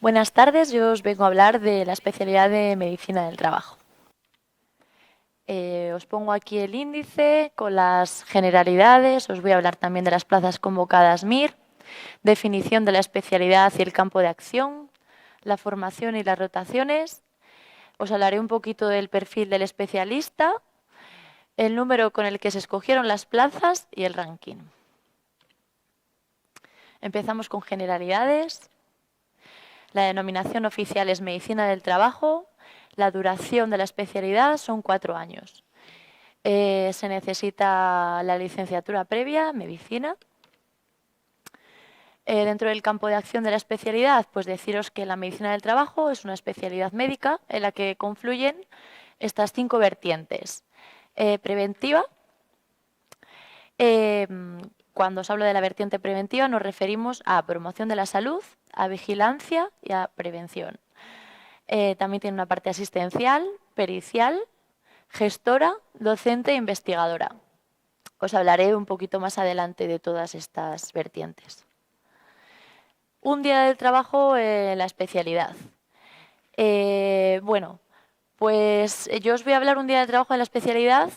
Buenas tardes, yo os vengo a hablar de la especialidad de Medicina del Trabajo. Os pongo aquí el índice con las generalidades, os voy a hablar también de las plazas convocadas MIR, definición de la especialidad y el campo de acción, la formación y las rotaciones. Os hablaré un poquito del perfil del especialista, el número con el que se escogieron las plazas y el ranking. Empezamos con generalidades. La denominación oficial es Medicina del Trabajo. La duración de la especialidad son 4 años. Se necesita la licenciatura previa, medicina. Dentro del campo de acción de la especialidad, pues deciros que la medicina del trabajo es una especialidad médica en la que confluyen estas 5 vertientes. Preventiva. Cuando os hablo de la vertiente preventiva nos referimos a promoción de la salud, a vigilancia y a prevención. También tiene una parte asistencial, pericial, gestora, docente e investigadora. Os hablaré un poquito más adelante de todas estas vertientes. Un día del trabajo en la especialidad. Pues yo os voy a hablar un día de trabajo en la especialidad,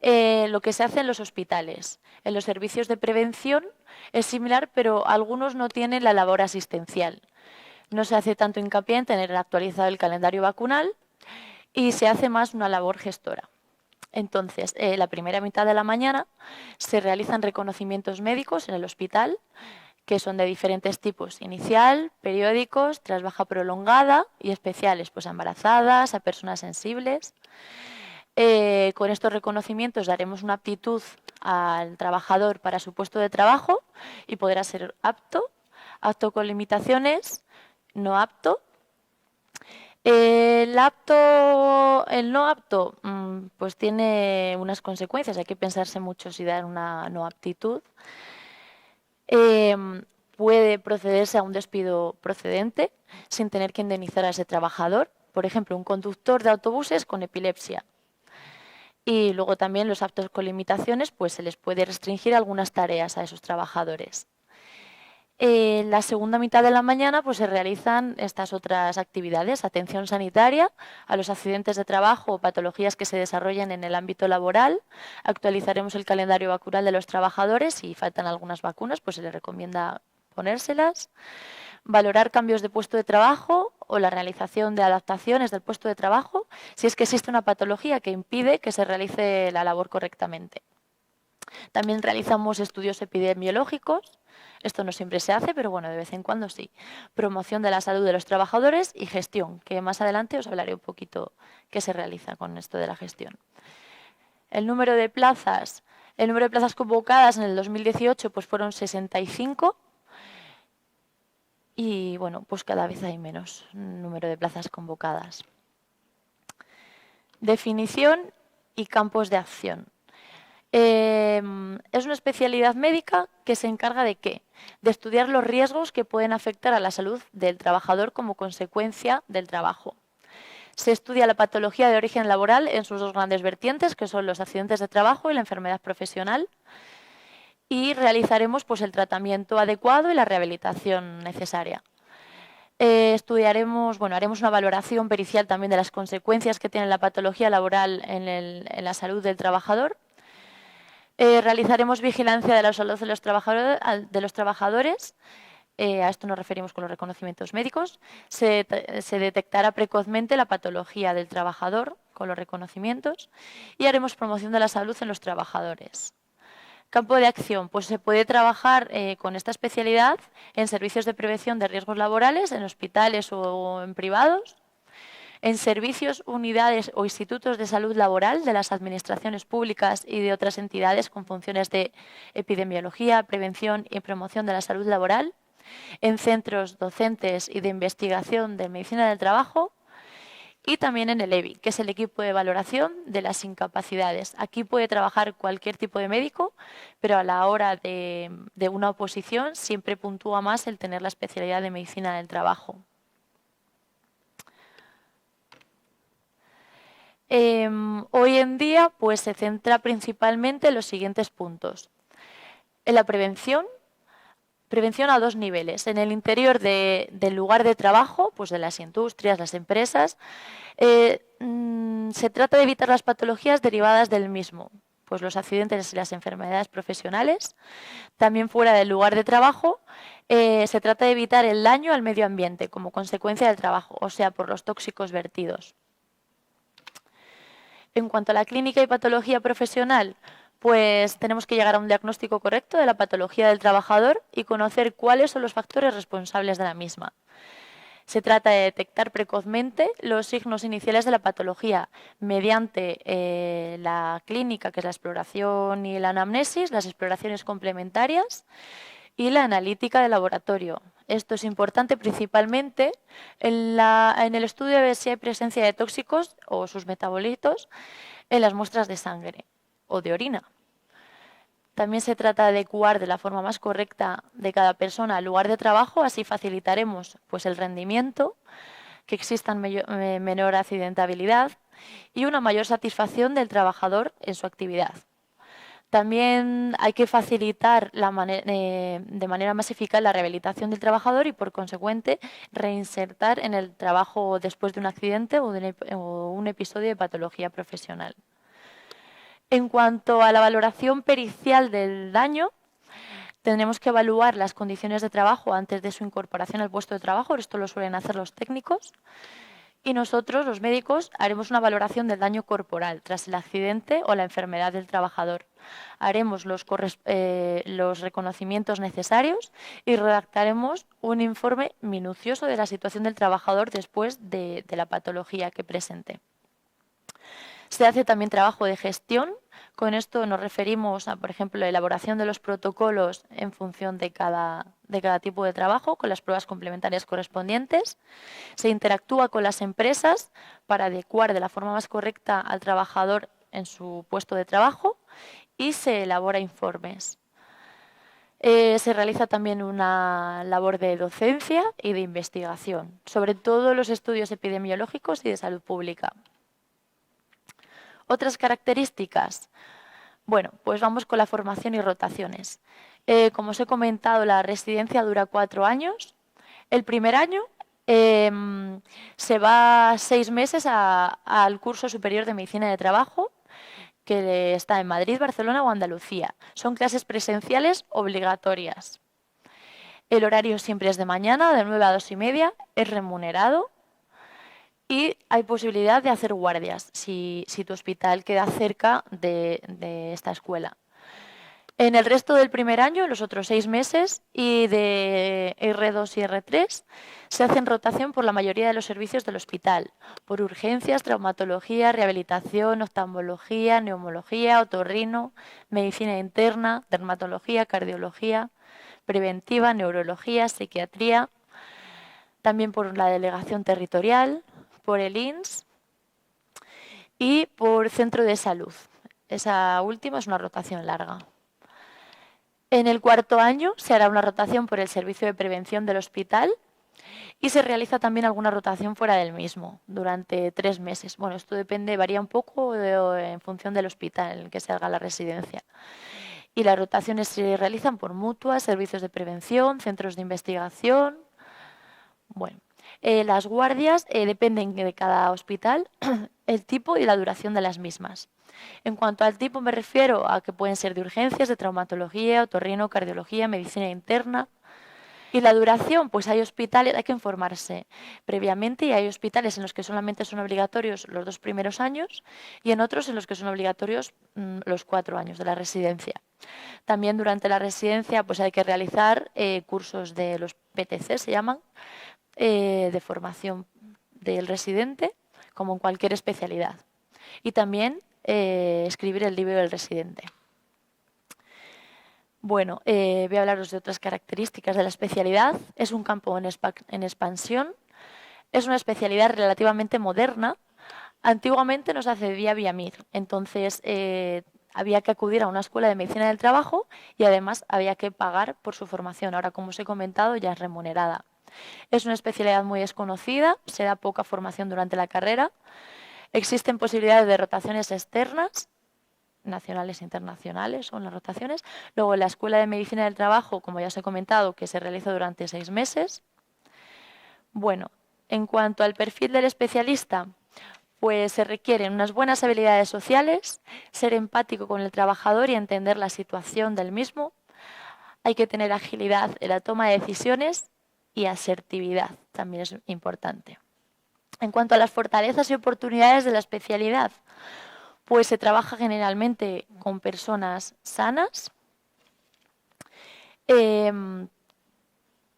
lo que se hace en los hospitales. En los servicios de prevención es similar, pero algunos no tienen la labor asistencial. No se hace tanto hincapié en tener actualizado el calendario vacunal y se hace más una labor gestora. Entonces, la primera mitad de la mañana se realizan reconocimientos médicos en el hospital, que son de diferentes tipos: inicial, periódicos, tras baja prolongada y especiales, pues a embarazadas, a personas sensibles. Con estos reconocimientos daremos una aptitud al trabajador para su puesto de trabajo y podrá ser apto, apto con limitaciones, no apto. El no apto, pues tiene unas consecuencias. Hay que pensarse mucho si dar una no aptitud. Puede procederse a un despido procedente sin tener que indemnizar a ese trabajador. Por ejemplo, un conductor de autobuses con epilepsia. Y luego también los aptos con limitaciones, pues se les puede restringir algunas tareas a esos trabajadores. En la segunda mitad de la mañana pues se realizan estas otras actividades: atención sanitaria a los accidentes de trabajo o patologías que se desarrollen en el ámbito laboral. Actualizaremos el calendario vacunal de los trabajadores. Si faltan algunas vacunas, pues se les recomienda ponérselas. Valorar cambios de puesto de trabajo o la realización de adaptaciones del puesto de trabajo si es que existe una patología que impide que se realice la labor correctamente. También realizamos estudios epidemiológicos. Esto no siempre se hace, pero bueno, de vez en cuando sí. Promoción de la salud de los trabajadores y gestión, que más adelante os hablaré un poquito qué se realiza con esto de la gestión. El número de plazas convocadas en el 2018 pues fueron 65 y bueno, pues cada vez hay menos número de plazas convocadas. Definición y campos de acción. Es una especialidad médica que se encarga ¿de qué? De estudiar los riesgos que pueden afectar a la salud del trabajador como consecuencia del trabajo. Se estudia la patología de origen laboral en sus dos grandes vertientes, que son los accidentes de trabajo y la enfermedad profesional, y realizaremos pues el tratamiento adecuado y la rehabilitación necesaria. Haremos una valoración pericial también de las consecuencias que tiene la patología laboral en la salud del trabajador. Realizaremos vigilancia de la salud de los trabajadores. A esto nos referimos con los reconocimientos médicos. Se detectará precozmente la patología del trabajador con los reconocimientos y haremos promoción de la salud en los trabajadores. Campo de acción, pues se puede trabajar con esta especialidad en servicios de prevención de riesgos laborales, en hospitales o en privados, en servicios, unidades o institutos de salud laboral de las administraciones públicas y de otras entidades con funciones de epidemiología, prevención y promoción de la salud laboral, en centros docentes y de investigación de medicina del trabajo, y también en el EBI, que es el equipo de valoración de las incapacidades. Aquí puede trabajar cualquier tipo de médico, pero a la hora de una oposición siempre puntúa más el tener la especialidad de medicina del trabajo. Hoy en día pues se centra principalmente en los siguientes puntos: en la prevención, Prevención a 2 niveles. En el interior del lugar de trabajo, pues de las industrias, las empresas, se trata de evitar las patologías derivadas del mismo, pues los accidentes y las enfermedades profesionales. También fuera del lugar de trabajo, se trata de evitar el daño al medio ambiente como consecuencia del trabajo, o sea, por los tóxicos vertidos. En cuanto a la clínica y patología profesional, pues tenemos que llegar a un diagnóstico correcto de la patología del trabajador y conocer cuáles son los factores responsables de la misma. Se trata de detectar precozmente los signos iniciales de la patología mediante la clínica, que es la exploración y la anamnesis, las exploraciones complementarias y la analítica de laboratorio. Esto es importante principalmente en el estudio de ver si hay presencia de tóxicos o sus metabolitos en las muestras de sangre o de orina. También se trata de adecuar de la forma más correcta de cada persona al lugar de trabajo, así facilitaremos pues, el rendimiento, que exista menor accidentabilidad y una mayor satisfacción del trabajador en su actividad. También hay que facilitar de manera más eficaz la rehabilitación del trabajador y, por consecuente, reinsertar en el trabajo después de un accidente o un episodio de patología profesional. En cuanto a la valoración pericial del daño, tendremos que evaluar las condiciones de trabajo antes de su incorporación al puesto de trabajo. Esto lo suelen hacer los técnicos. Y nosotros, los médicos, haremos una valoración del daño corporal tras el accidente o la enfermedad del trabajador. Haremos los reconocimientos necesarios y redactaremos un informe minucioso de la situación del trabajador después de la patología que presente. Se hace también trabajo de gestión. Con esto nos referimos a, por ejemplo, la elaboración de los protocolos en función de cada tipo de trabajo, con las pruebas complementarias correspondientes. Se interactúa con las empresas para adecuar de la forma más correcta al trabajador en su puesto de trabajo y se elabora informes. Se realiza también una labor de docencia y de investigación, sobre todo los estudios epidemiológicos y de salud pública. Otras características. Bueno, pues vamos con la formación y rotaciones. Como os he comentado, la residencia dura 4 años. El primer año se va 6 meses al curso superior de medicina de trabajo, que está en Madrid, Barcelona o Andalucía. Son clases presenciales obligatorias. El horario siempre es de mañana, de 9 a 2:30, es remunerado. Y hay posibilidad de hacer guardias si tu hospital queda cerca de esta escuela. En el resto del primer año, los otros 6 meses, y de R2 y R3, se hacen rotación por la mayoría de los servicios del hospital, por urgencias, traumatología, rehabilitación, oftalmología, neumología, otorrino, medicina interna, dermatología, cardiología, preventiva, neurología, psiquiatría, también por la delegación territorial, por el INS y por centro de salud. Esa última es una rotación larga. En el cuarto año se hará una rotación por el servicio de prevención del hospital y se realiza también alguna rotación fuera del mismo durante 3 meses. Bueno, esto varía un poco en función del hospital en el que se haga la residencia. Y las rotaciones se realizan por mutuas, servicios de prevención, centros de investigación. Bueno, las guardias dependen de cada hospital, el tipo y la duración de las mismas. En cuanto al tipo, me refiero a que pueden ser de urgencias, de traumatología, otorrino, cardiología, medicina interna. Y la duración, pues hay hospitales, hay que informarse previamente, y hay hospitales en los que solamente son obligatorios los 2 primeros años y en otros en los que son obligatorios los 4 años de la residencia. También durante la residencia pues hay que realizar cursos de los PTC, se llaman, de formación del residente, como en cualquier especialidad. Y también escribir el libro del residente. Bueno, voy a hablaros de otras características de la especialidad. Es un campo en expansión. Es una especialidad relativamente moderna. Antiguamente no se accedía vía MIR, entonces había que acudir a una escuela de medicina del trabajo y además había que pagar por su formación. Ahora, como os he comentado, ya es remunerada. Es una especialidad muy desconocida, se da poca formación durante la carrera. Existen posibilidades de rotaciones externas nacionales e internacionales son las rotaciones. Luego la Escuela de Medicina del Trabajo, como ya os he comentado, que se realiza durante 6 meses. Bueno, en cuanto al perfil del especialista, pues se requieren unas buenas habilidades sociales, ser empático con el trabajador y entender la situación del mismo. Hay que tener agilidad en la toma de decisiones y asertividad, también es importante. En cuanto a las fortalezas y oportunidades de la especialidad, pues se trabaja generalmente con personas sanas.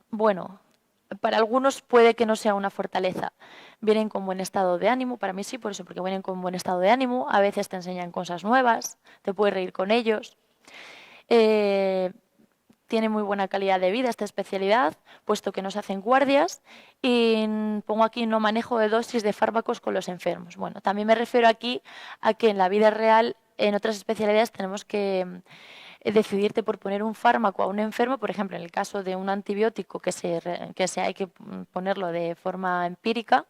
Bueno, para algunos puede que no sea una fortaleza. Vienen con buen estado de ánimo, para mí sí, por eso, porque vienen con buen estado de ánimo. A veces te enseñan cosas nuevas, te puedes reír con ellos. Tiene muy buena calidad de vida esta especialidad, puesto que no se hacen guardias y pongo aquí no manejo de dosis de fármacos con los enfermos. Bueno, también me refiero aquí a que en la vida real, en otras especialidades, tenemos que decidirte por poner un fármaco a un enfermo, por ejemplo, en el caso de un antibiótico que hay que ponerlo de forma empírica,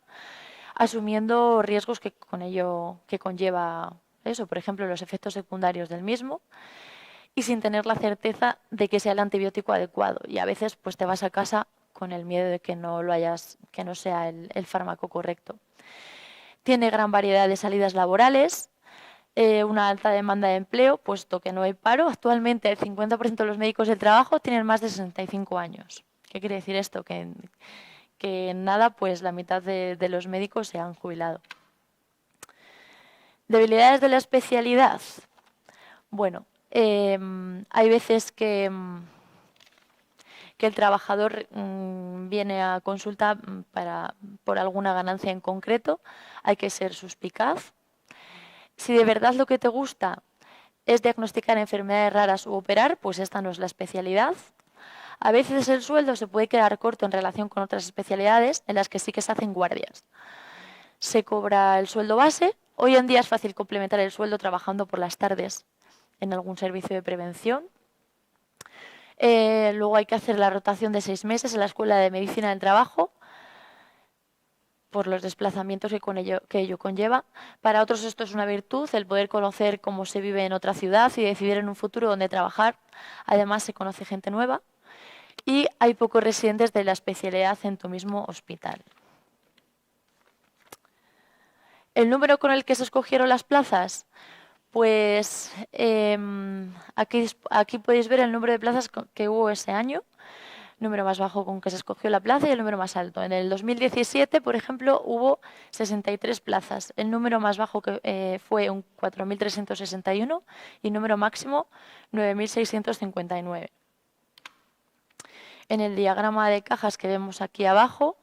asumiendo riesgos que con ello que conlleva eso, por ejemplo, los efectos secundarios del mismo, y sin tener la certeza de que sea el antibiótico adecuado. Y a veces pues te vas a casa con el miedo de que que no sea el fármaco correcto. Tiene gran variedad de salidas laborales, una alta demanda de empleo, puesto que no hay paro. Actualmente el 50% de los médicos del trabajo tienen más de 65 años. ¿Qué quiere decir esto? Que en nada, pues la mitad de los médicos se han jubilado. Debilidades de la especialidad. Bueno, hay veces que el trabajador viene a consulta por alguna ganancia en concreto. Hay que ser suspicaz. Si de verdad lo que te gusta es diagnosticar enfermedades raras u operar, pues esta no es la especialidad. A veces el sueldo se puede quedar corto en relación con otras especialidades en las que sí que se hacen guardias. Se cobra el sueldo base. Hoy en día es fácil complementar el sueldo trabajando por las tardes en algún servicio de prevención. Luego hay que hacer la rotación de 6 meses en la Escuela de Medicina del Trabajo por los desplazamientos que ello conlleva. Para otros esto es una virtud, el poder conocer cómo se vive en otra ciudad y decidir en un futuro dónde trabajar. Además se conoce gente nueva y hay pocos residentes de la especialidad en tu mismo hospital. El número con el que se escogieron las plazas, pues aquí podéis ver el número de plazas que hubo ese año. Número más bajo con que se escogió la plaza y el número más alto. En el 2017, por ejemplo, hubo 63 plazas. El número más bajo fue un 4.361 y el número máximo 9.659. En el diagrama de cajas que vemos aquí abajo,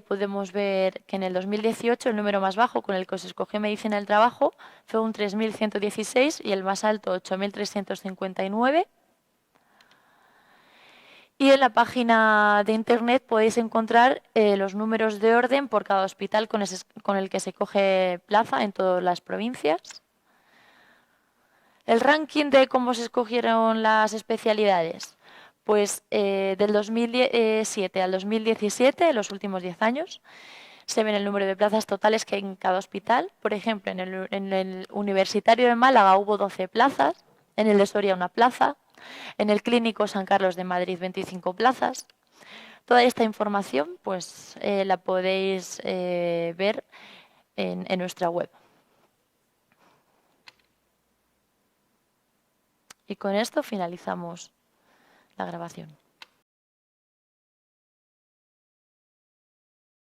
podemos ver que en el 2018 el número más bajo con el que se escogió medicina del trabajo fue un 3.116 y el más alto 8.359. Y en la página de internet podéis encontrar los números de orden por cada hospital con el que se coge plaza en todas las provincias. El ranking de cómo se escogieron las especialidades. Pues del 2007 al 2017, los últimos 10 años, se ven el número de plazas totales que hay en cada hospital. Por ejemplo, en el Universitario de Málaga hubo 12 plazas, en el de Soria una plaza, en el Clínico San Carlos de Madrid 25 plazas. Toda esta información pues la podéis ver en nuestra web. Y con esto finalizamos la grabación.